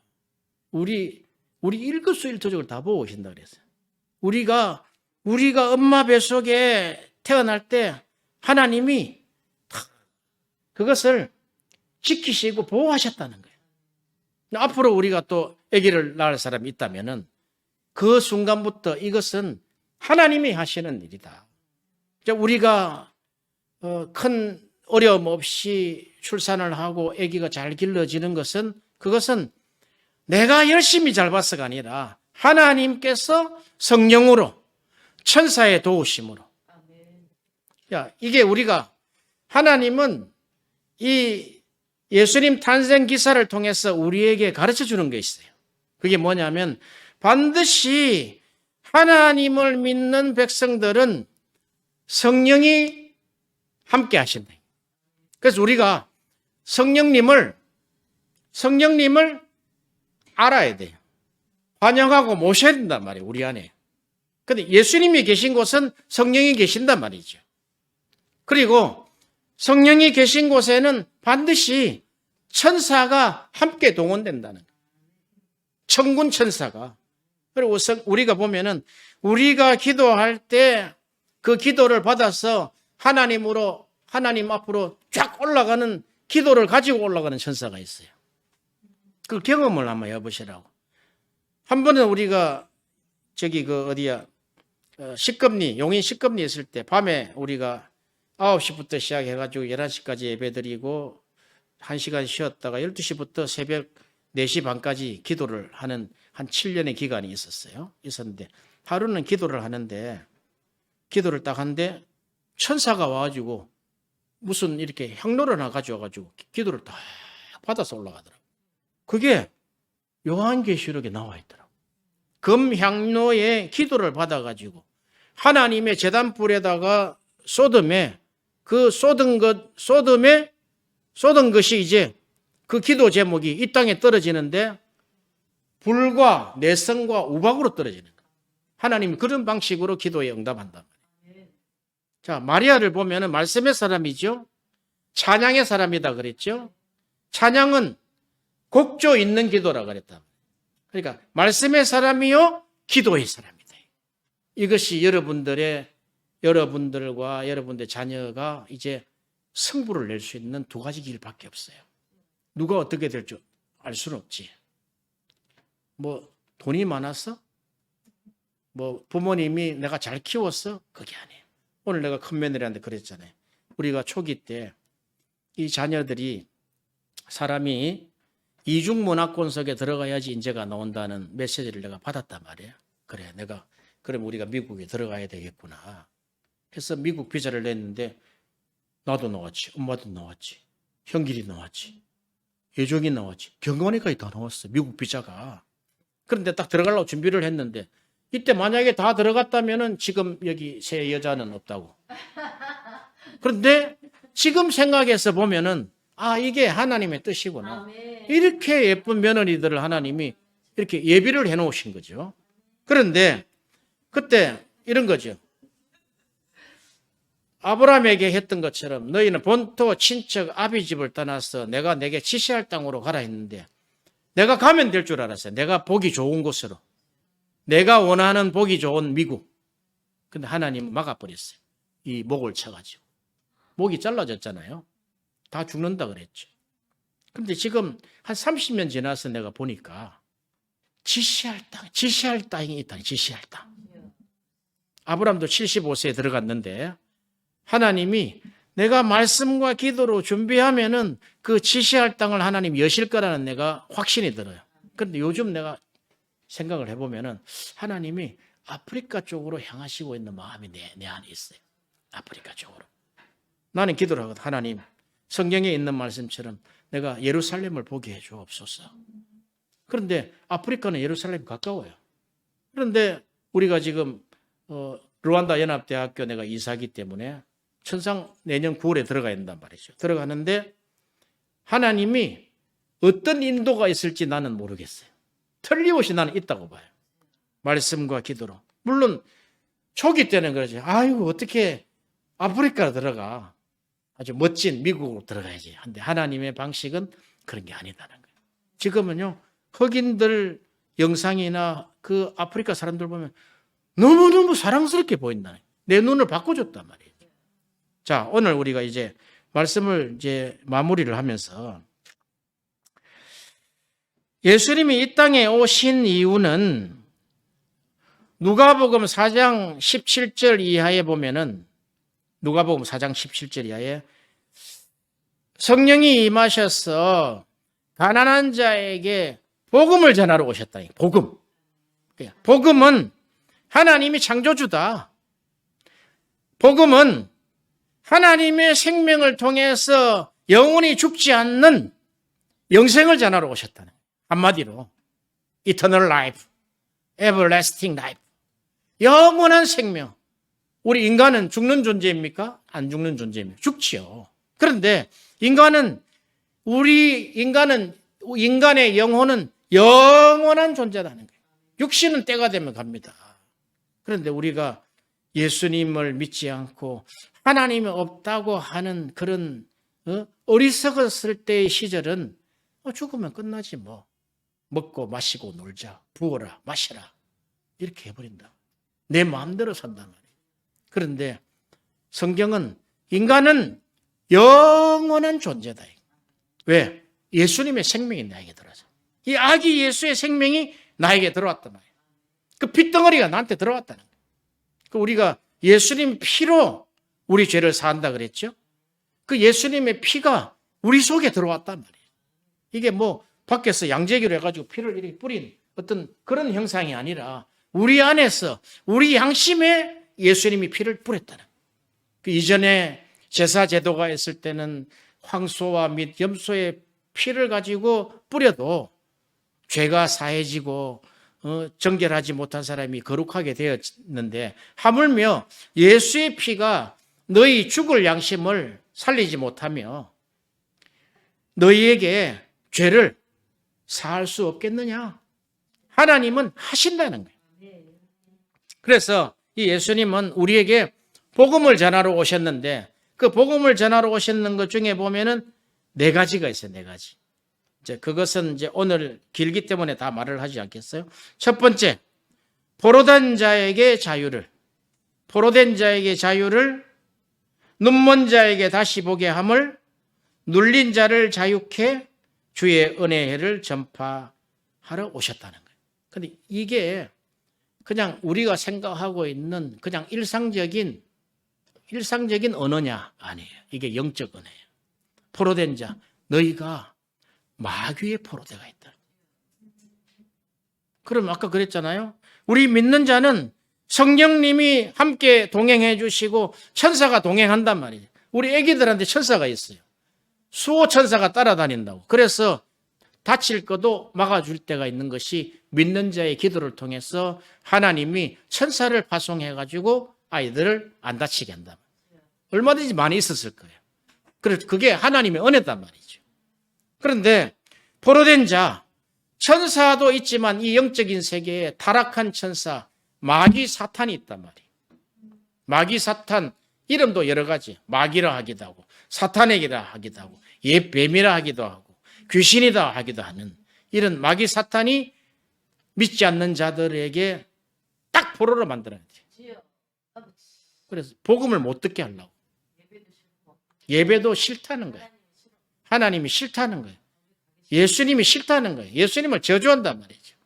우리 일거수일투족을 다 보고 오신다 그랬어요. 우리가 엄마 뱃속에 태어날 때 하나님이 그것을 지키시고 보호하셨다는 거예요. 앞으로 우리가 또 아기를 낳을 사람이 있다면은 그 순간부터 이것은 하나님이 하시는 일이다. 우리가 큰 어려움 없이 출산을 하고 아기가 잘 길러지는 것은 그것은 내가 열심히 잘 봐서가 아니라 하나님께서 성령으로 천사의 도우심으로. 이게 우리가 하나님은 이 예수님 탄생 기사를 통해서 우리에게 가르쳐 주는 게 있어요. 그게 뭐냐면 반드시 하나님을 믿는 백성들은 성령이 함께 하신다. 그래서 우리가 성령님을 알아야 돼요. 환영하고 모셔야 된단 말이에요, 우리 안에. 근데 예수님이 계신 곳은 성령이 계신단 말이죠. 그리고 성령이 계신 곳에는 반드시 천사가 함께 동원된다는 거예요. 천군 천사가. 그리고 우리가 보면은 우리가 기도할 때 그 기도를 받아서 하나님 앞으로 쫙 올라가는 기도를 가지고 올라가는 천사가 있어요. 그 경험을 한번 해보시라고. 한 번은 우리가 용인 식금리 있을 때 밤에 우리가 9시부터 시작해가지고 11시까지 예배드리고 1시간 쉬었다가 12시부터 새벽 4시 반까지 기도를 하는 한 7년의 기간이 있었는데 하루는 기도를 딱 하는데 천사가 와가지고 무슨 이렇게 향로를 하나 가져와가지고 기도를 딱 받아서 올라가더라고요. 그게 요한계시록에 나와 있더라고요. 금향로에 기도를 받아가지고 하나님의 제단불에다가 쏟음에 쏟은 것이 이제 그 기도 제목이 이 땅에 떨어지는데 불과 내성과 우박으로 떨어지는 거예요. 하나님이 그런 방식으로 기도에 응답한단 말이에요. 자, 마리아를 보면은 말씀의 사람이죠. 찬양의 사람이다 그랬죠. 찬양은 곡조 있는 기도라 그랬다. 그러니까 말씀의 사람이요, 기도의 사람이다. 이것이 여러분들과 여러분들의 자녀가 이제 승부를 낼 수 있는 두 가지 길밖에 없어요. 누가 어떻게 될 줄 알 수는 없지. 뭐 돈이 많았어? 뭐 부모님이 내가 잘 키웠어? 그게 아니에요. 오늘 내가 큰 며느리한테 그랬잖아요. 우리가 초기 때 이 자녀들이 사람이 이중문화권석에 들어가야지 인재가 나온다는 메시지를 내가 받았단 말이에요. 그래, 그럼 우리가 미국에 들어가야 되겠구나. 해서 미국 비자를 냈는데 나도 나왔지, 엄마도 나왔지, 형길이 나왔지, 예종이 나왔지, 병원에까지 다 나왔어, 미국 비자가. 그런데 딱 들어가려고 준비를 했는데 이때 만약에 다 들어갔다면은 지금 여기 새 여자는 없다고. 그런데 지금 생각해서 보면은 이게 하나님의 뜻이구나. 이렇게 예쁜 며느리들을 하나님이 이렇게 예비를 해놓으신 거죠. 그런데 그때 이런 거죠. 아브라함에게 했던 것처럼 너희는 본토 친척 아비 집을 떠나서 내가 내게 지시할 땅으로 가라 했는데 내가 가면 될 줄 알았어요. 내가 보기 좋은 곳으로. 내가 원하는 보기 좋은 미국. 근데 하나님은 막아버렸어요. 이 목을 쳐가지고. 목이 잘라졌잖아요. 다 죽는다 그랬죠. 그런데 지금 한 30년 지나서 내가 보니까 지시할 땅이 있다. 지시할 땅. 아브라함도 75세에 들어갔는데 하나님이 내가 말씀과 기도로 준비하면은 그 지시할 땅을 하나님 여실 거라는 내가 확신이 들어요. 그런데 요즘 내가 생각을 해보면은 하나님이 아프리카 쪽으로 향하시고 있는 마음이 내 안에 있어요. 아프리카 쪽으로. 나는 기도를 하거든. 하나님, 성경에 있는 말씀처럼 내가 예루살렘을 보게 해주옵소서. 그런데 아프리카는 예루살렘 가까워요. 그런데 우리가 지금 르완다 연합대학교 내가 이사하기 때문에 천상 내년 9월에 들어가야 된단 말이죠. 들어가는데 하나님이 어떤 인도가 있을지 나는 모르겠어요. 틀림없이 나는 있다고 봐요. 말씀과 기도로. 물론 초기 때는 그러지. 아이고 어떻게 아프리카로 들어가. 아주 멋진 미국으로 들어가야지. 근데 하나님의 방식은 그런 게 아니다는 거예요. 지금은요. 흑인들 영상이나 그 아프리카 사람들 보면 너무너무 사랑스럽게 보인다. 내 눈을 바꿔줬단 말이에요. 자, 오늘 우리가 이제 말씀을 이제 마무리를 하면서 예수님이 이 땅에 오신 이유는 누가복음 4장 17절 이하에 보면은 누가복음 4장 17절 이하에 성령이 임하셔서 가난한 자에게 복음을 전하러 오셨다. 복음. 복음은 하나님이 창조주다. 복음은 하나님의 생명을 통해서 영원히 죽지 않는 영생을 전하러 오셨다는 거예요. 한마디로 Eternal life, Everlasting life. 영원한 생명. 우리 인간은 죽는 존재입니까? 안 죽는 존재입니까? 죽지요. 그런데 인간의 영혼은 영원한 존재라는 거예요. 육신은 때가 되면 갑니다. 그런데 우리가 예수님을 믿지 않고 하나님이 없다고 하는 그런 어리석었을 때의 시절은 죽으면 끝나지 뭐. 먹고 마시고 놀자. 부어라 마셔라. 이렇게 해버린다. 내 마음대로 산단 말이에요. 그런데 성경은 인간은 영원한 존재다. 왜? 예수님의 생명이 나에게 들어와서. 이 아기 예수의 생명이 나에게 들어왔단 말이에요. 그 핏덩어리가 나한테 들어왔다는 거예요. 그 우리가 예수님 피로 우리 죄를 사한다 그랬죠? 그 예수님의 피가 우리 속에 들어왔단 말이에요. 이게 뭐 밖에서 양재기로 해가지고 피를 이렇게 뿌린 어떤 그런 형상이 아니라 우리 안에서 우리 양심에 예수님이 피를 뿌렸다는 거예요. 그 이전에 제사 제도가 있을 때는 황소와 및 염소의 피를 가지고 뿌려도 죄가 사해지고 정결하지 못한 사람이 거룩하게 되었는데 하물며 예수의 피가 너희 죽을 양심을 살리지 못하며 너희에게 죄를 사할 수 없겠느냐? 하나님은 하신다는 거예요. 그래서 이 예수님은 우리에게 복음을 전하러 오셨는데 그 복음을 전하러 오셨는 것 중에 보면은 4가지가 있어요. 4가지. 이제 그것은 이제 오늘 길기 때문에 다 말을 하지 않겠어요? 첫 번째, 포로된 자에게 자유를, 눈먼 자에게 다시 보게 함을, 눌린 자를 자유케 주의 은혜를 전파하러 오셨다는 거예요. 근데 이게 그냥 우리가 생각하고 있는 그냥 일상적인 언어냐? 아니에요. 이게 영적 언어예요. 포로된 자, 너희가 마귀의 포로되가 있다. 그럼 아까 그랬잖아요. 우리 믿는 자는 성령님이 함께 동행해 주시고 천사가 동행한단 말이에요. 우리 애기들한테 천사가 있어요. 수호 천사가 따라다닌다고. 그래서 다칠 것도 막아줄 때가 있는 것이 믿는 자의 기도를 통해서 하나님이 천사를 파송해가지고 아이들을 안 다치게 한다. 얼마든지 많이 있었을 거예요. 그래서 그게 하나님의 은혜단 말이죠. 그런데 포로된 자, 천사도 있지만 이 영적인 세계에 타락한 천사, 마귀 사탄이 있단 말이에요. 마귀 사탄, 이름도 여러 가지. 마귀라 하기도 하고, 사탄에게라 하기도 하고, 뱀이라 하기도 하고, 귀신이다 하기도 하는 이런 마귀 사탄이 믿지 않는 자들에게 딱 포로로 만들어야 돼요. 그래서 복음을 못 듣게 하려고. 예배도 싫다는 거예요. 하나님이 싫다는 거예요. 예수님이 싫다는 거예요. 예수님을 저주한단 말이죠.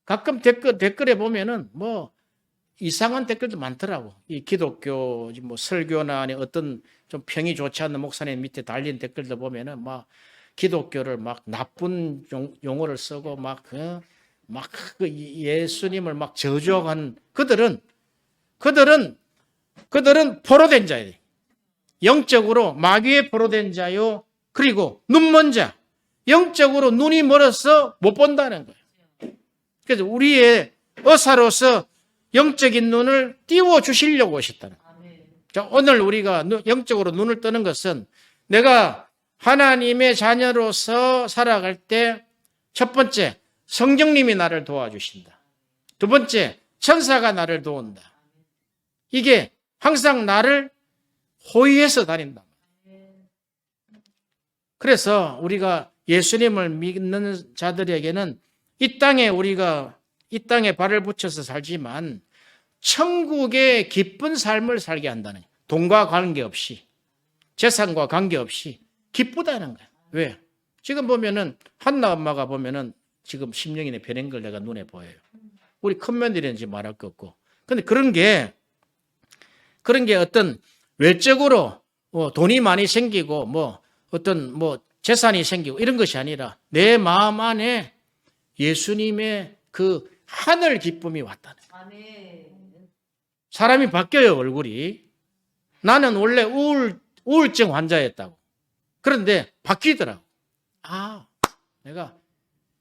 가끔 댓글에 보면은 뭐 이상한 댓글도 많더라고. 이 기독교 뭐 설교나 아니 어떤 좀 평이 좋지 않는 목사님 밑에 달린 댓글도 보면은 막 기독교를 막 나쁜 용어를 쓰고 막 그 예수님을 막 저주하는 그들은 포로된 자예요. 영적으로 마귀의 포로된 자요. 그리고 눈먼 자. 영적으로 눈이 멀어서 못 본다는 거예요. 그래서 우리의 의사로서 영적인 눈을 띄워 주시려고 하셨다는 거예요. 자, 오늘 우리가 영적으로 눈을 뜨는 것은 내가 하나님의 자녀로서 살아갈 때 첫 번째, 성령님이 나를 도와주신다. 두 번째, 천사가 나를 도운다. 이게 항상 나를 호위해서 다닌다. 그래서 우리가 예수님을 믿는 자들에게는 이 땅에 발을 붙여서 살지만 천국의 기쁜 삶을 살게 한다는 거예요. 돈과 관계없이, 재산과 관계없이 기쁘다는 거예요. 왜? 지금 보면은 한나 엄마가 보면은 지금 심령인의 변한 걸 내가 눈에 보여요. 우리 큰며느리는 말할 거 없고. 근데 그런 게 어떤 외적으로 돈이 많이 생기고 어떤 재산이 생기고 이런 것이 아니라 내 마음 안에 예수님의 그 하늘 기쁨이 왔다는 거예요. 사람이 바뀌어요, 얼굴이. 나는 원래 우울증 환자였다고. 그런데 바뀌더라고.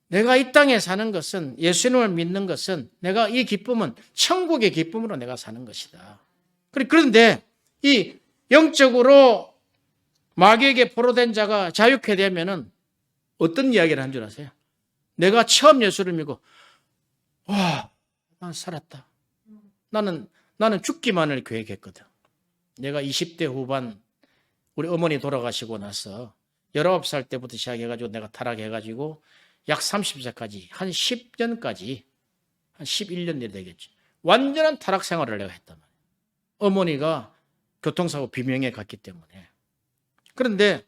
내가 이 땅에 사는 것은, 예수님을 믿는 것은, 내가 이 기쁨은 천국의 기쁨으로 내가 사는 것이다. 그런데 이 영적으로 마귀에게 포로된 자가 자유케 되면은 어떤 이야기를 한 줄 아세요? 내가 처음 예수를 믿고, 난 살았다. 나는 죽기만을 계획했거든. 내가 20대 후반, 우리 어머니 돌아가시고 나서 19살 때부터 시작해가지고 내가 타락해가지고 약 30세까지, 한 10년까지, 한 11년 내에 되겠지. 완전한 타락 생활을 내가 했단 말이에요. 어머니가 교통사고 비명에 갔기 때문에. 그런데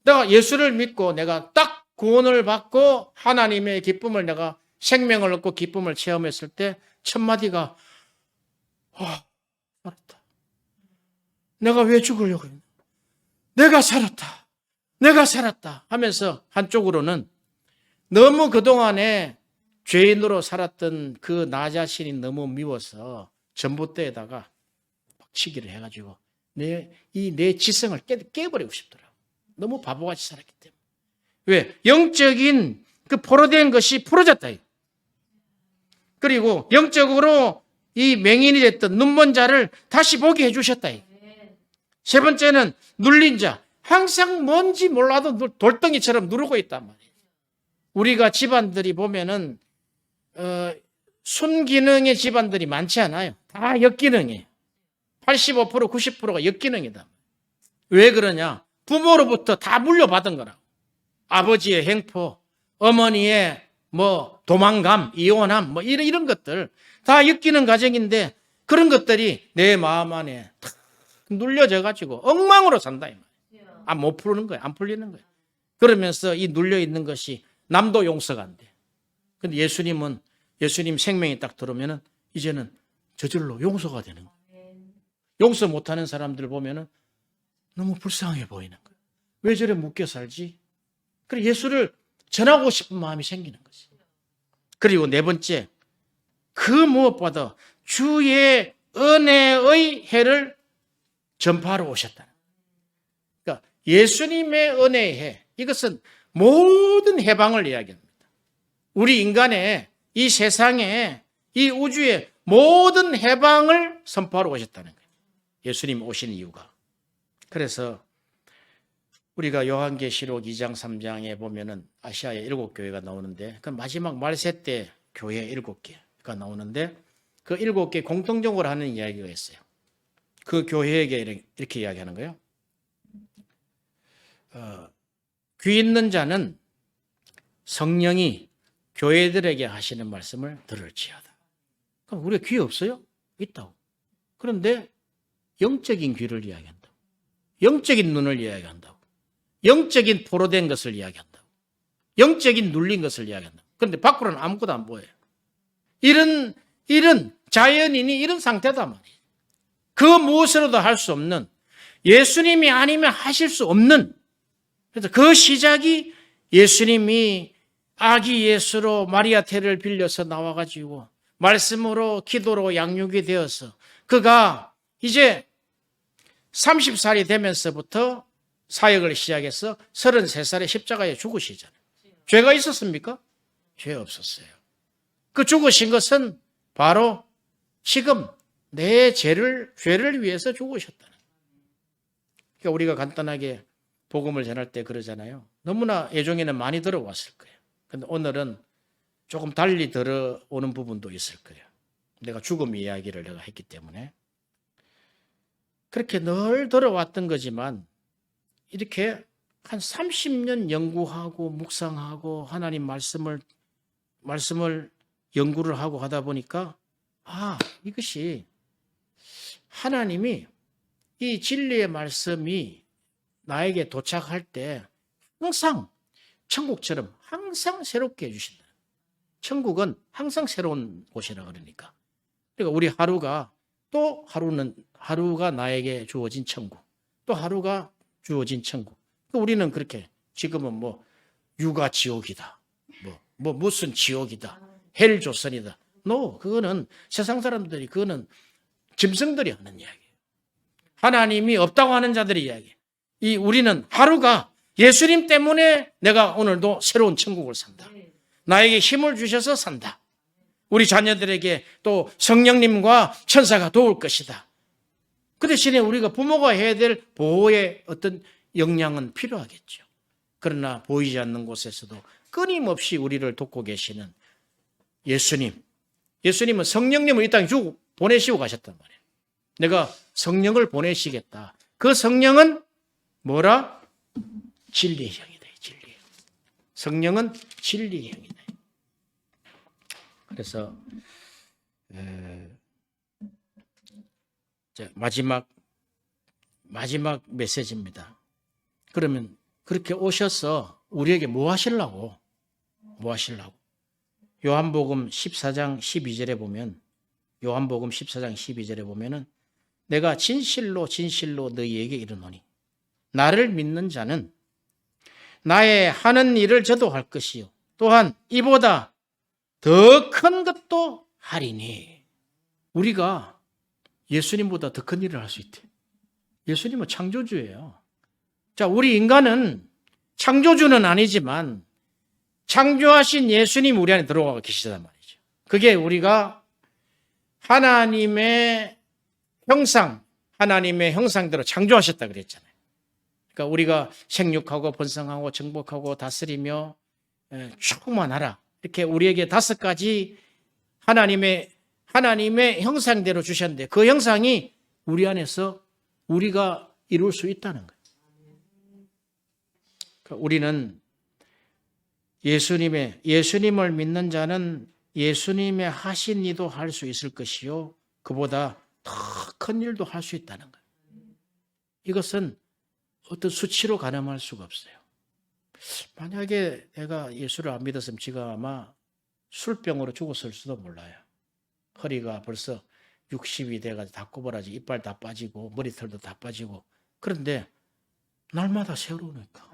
내가 예수를 믿고 내가 딱 구원을 받고 하나님의 기쁨을 내가 생명을 얻고 기쁨을 체험했을 때 첫 마디가 살았다. 내가 왜 죽으려고 했나? 내가 살았다 하면서 한쪽으로는 너무 그동안에 죄인으로 살았던 그 나 자신이 너무 미워서 전봇대에다가 박치기를 해가지고 내 지성을 깨버리고 싶더라고. 너무 바보같이 살았기 때문에. 왜? 영적인 그 포로된 것이 풀어졌다. 그리고 영적으로 이 맹인이 됐던 눈먼 자를 다시 보게 해주셨다. 세 번째는 눌린 자. 항상 뭔지 몰라도 돌덩이처럼 누르고 있단 말이에요. 우리가 집안들이 보면은 순기능의 집안들이 많지 않아요. 다 역기능이에요. 85%, 90%가 역기능이다. 왜 그러냐? 부모로부터 다 물려받은 거라고. 아버지의 횡포, 어머니의 도망감, 이혼함, 이런 것들 다 역기능 가정인데 그런 것들이 내 마음 안에 탁 눌려져가지고 엉망으로 산다 이 말이에요. 못 푸는 거예요. 안 풀리는 거예요. 그러면서 이 눌려 있는 것이 남도 용서가 안 돼. 근데 예수님 생명이 딱 들어오면은 이제는 저절로 용서가 되는 거예요. 용서 못하는 사람들 보면은 너무 불쌍해 보이는 거예요. 왜 저래 묶여 살지? 그래 예수를 전하고 싶은 마음이 생기는 거지. 그리고 네 번째, 그 무엇보다 주의 은혜의 해를 전파하러 오셨다. 그러니까 예수님의 은혜의 해, 이것은 모든 해방을 이야기합니다. 우리 인간의 이 세상에 이 우주의 모든 해방을 선포하러 오셨다는 거예요. 예수님 오신 이유가. 그래서 우리가 요한계시록 2장 3장에 보면은 아시아의 7교회가 나오는데 그 마지막 말세 때 교회 7개가 나오는데 그 7개 공통적으로 하는 이야기가 있어요. 그 교회에게 이렇게 이야기하는 거예요. 귀 있는 자는 성령이 교회들에게 하시는 말씀을 들을지어다. 그럼 우리가 귀 없어요? 있다고. 그런데 영적인 귀를 이야기한다고. 영적인 눈을 이야기한다고. 영적인 포로된 것을 이야기한다고. 영적인 눌린 것을 이야기한다고. 그런데 밖으로는 아무것도 안 보여요. 이런 자연인이 이런 상태다 말이에요. 그 무엇으로도 할 수 없는, 예수님이 아니면 하실 수 없는, 그래서 그 시작이 예수님이 아기 예수로 마리아 태를 빌려서 나와가지고 말씀으로 기도로 양육이 되어서 그가 이제 30살이 되면서부터 사역을 시작해서 33살에 십자가에 죽으시잖아요. 죄가 있었습니까? 죄 없었어요. 그 죽으신 것은 바로 지금 내 죄를 위해서 죽으셨다는. 그러니까 우리가 간단하게 복음을 전할 때 그러잖아요. 너무나 예종에는 많이 들어왔을 거예요. 근데 오늘은 조금 달리 들어오는 부분도 있을 거예요. 내가 죽음 이야기를 내가 했기 때문에. 그렇게 늘 들어왔던 거지만 이렇게 한 30년 연구하고 묵상하고 하나님 말씀을 연구를 하고 하다 보니까 이것이 하나님이 이 진리의 말씀이 나에게 도착할 때 항상 천국처럼 항상 새롭게 해주신다. 천국은 항상 새로운 곳이라 그러니까. 그러니까 우리 하루가 나에게 주어진 천국. 또 하루가 주어진 천국. 우리는 그렇게 지금은 육아 지옥이다. 무슨 지옥이다. 헬 조선이다. 그거는 세상 사람들이 그거는 짐승들이 하는 이야기예요. 하나님이 없다고 하는 자들의 이야기. 우리는 하루가 예수님 때문에 내가 오늘도 새로운 천국을 산다. 나에게 힘을 주셔서 산다. 우리 자녀들에게 또 성령님과 천사가 도울 것이다. 그 대신에 우리가 부모가 해야 될 보호의 어떤 역량은 필요하겠죠. 그러나 보이지 않는 곳에서도 끊임없이 우리를 돕고 계시는 예수님은 성령님을 이 땅에 보내시고 가셨단 말이에요. 내가 성령을 보내시겠다. 그 성령은 뭐라? 진리의 형이다. 진리의 형. 성령은 진리의 형이다. 그래서 마지막 메시지입니다. 그러면 그렇게 오셔서 우리에게 뭐 하시려고? 요한복음 14장 12절에 보면은 내가 진실로 너희에게 이르노니 나를 믿는 자는 나의 하는 일을 저도 할 것이요 또한 이보다 더 큰 것도 하리니. 우리가 예수님보다 더 큰 일을 할 수 있대. 예수님은 창조주예요. 자, 우리 인간은 창조주는 아니지만 창조하신 예수님 우리 안에 들어가 계시단 말이죠. 그게 우리가 하나님의 형상, 하나님의 형상대로 창조하셨다 그랬잖아요. 그러니까 우리가 생육하고 번성하고 정복하고 다스리며 충만하라. 이렇게 우리에게 5가지 하나님의 형상대로 주셨는데 그 형상이 우리 안에서 우리가 이룰 수 있다는 거예요. 그러니까 우리는 예수님을 믿는 자는 예수님의 하신 일도 할 수 있을 것이요 그보다 더 큰 일도 할 수 있다는 거예요. 이것은 어떤 수치로 가늠할 수가 없어요. 만약에 내가 예수를 안 믿었으면 지금 아마 술병으로 죽었을 수도 몰라요. 허리가 벌써 60이 돼가지고 다 꼬부라지고 이빨 다 빠지고 머리털도 다 빠지고 그런데 날마다 새로우니까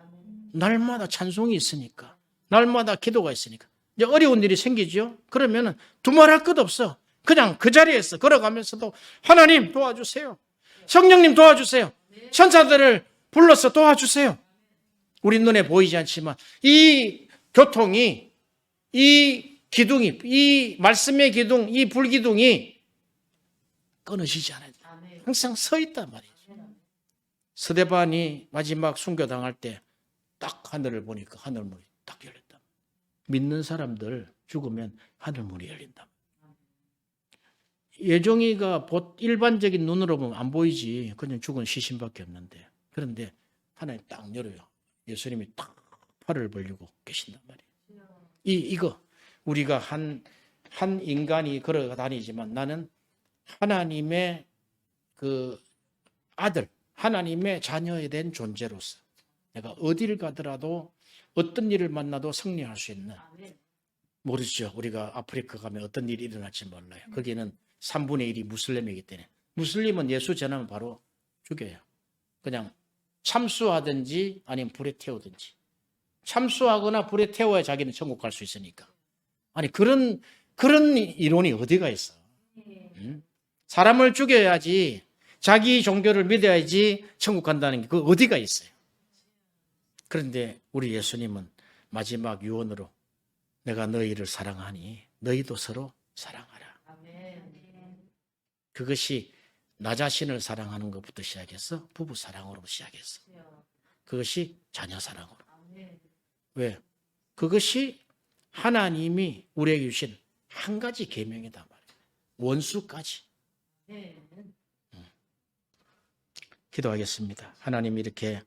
날마다 찬송이 있으니까 날마다 기도가 있으니까 이제 어려운 일이 생기죠. 그러면은 두말할 것 없어. 그냥 그 자리에서 걸어가면서도 하나님 도와주세요. 성령님 도와주세요. 천사들을 불러서 도와주세요. 우리 눈에 보이지 않지만 이 교통이 이 기둥이 이 말씀의 기둥 이 불기둥이 끊어지지 않아요. 항상 서 있단 말이죠. 스데반이 마지막 순교당할 때 딱 하늘을 보니까 하늘문이 딱 열렸다. 믿는 사람들 죽으면 하늘문이 열린다. 예종이가 일반적인 눈으로 보면 안 보이지. 그냥 죽은 시신밖에 없는데. 그런데 하나님 딱 열어요. 예수님이 딱 팔을 벌리고 계신단 말이에요. 이거 우리가 한 인간이 걸어 다니지만 나는 하나님의 그 아들, 하나님의 자녀에 대한 존재로서 내가 어디를 가더라도 어떤 일을 만나도 승리할 수 있는 모르죠. 우리가 아프리카 가면 어떤 일이 일어날지 몰라요. 거기는 3분의 1이 무슬림이기 때문에 무슬림은 예수 전하면 바로 죽여요. 그냥 참수하든지 아니면 불에 태우든지 참수하거나 불에 태워야 자기는 천국 갈 수 있으니까. 아니 그런 이론이 어디가 있어? 사람을 죽여야지 자기 종교를 믿어야지 천국 간다는 게 그 어디가 있어요? 그런데 우리 예수님은 마지막 유언으로 내가 너희를 사랑하니 너희도 서로 사랑하라. 그것이 나 자신을 사랑하는 것부터 시작해서 부부 사랑으로 시작했어. 그것이 자녀 사랑으로. 왜? 그것이 하나님이 우리에게 주신 한 가지 계명이다 말이에요. 원수까지. 기도하겠습니다. 하나님 이렇게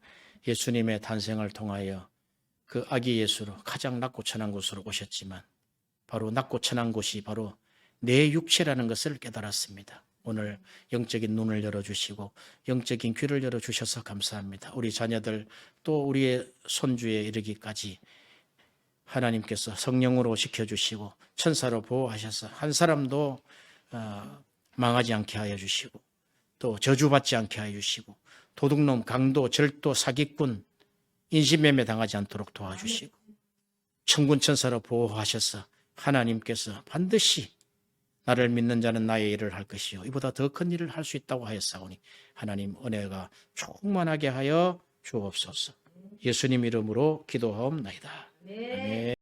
예수님의 탄생을 통하여 그 아기 예수로 가장 낮고 천한 곳으로 오셨지만 바로 낮고 천한 곳이 바로 내 육체라는 것을 깨달았습니다. 오늘 영적인 눈을 열어주시고 영적인 귀를 열어주셔서 감사합니다. 우리 자녀들 또 우리의 손주에 이르기까지 하나님께서 성령으로 지켜주시고 천사로 보호하셔서 한 사람도 망하지 않게 하여 주시고 또 저주받지 않게 하여 주시고 도둑놈, 강도, 절도, 사기꾼, 인신매매 당하지 않도록 도와주시고 천군 천사로 보호하셔서 하나님께서 반드시 나를 믿는 자는 나의 일을 할 것이요 이보다 더 큰 일을 할 수 있다고 하였사오니 하나님 은혜가 충만하게 하여 주옵소서. 예수님 이름으로 기도하옵나이다. 아멘.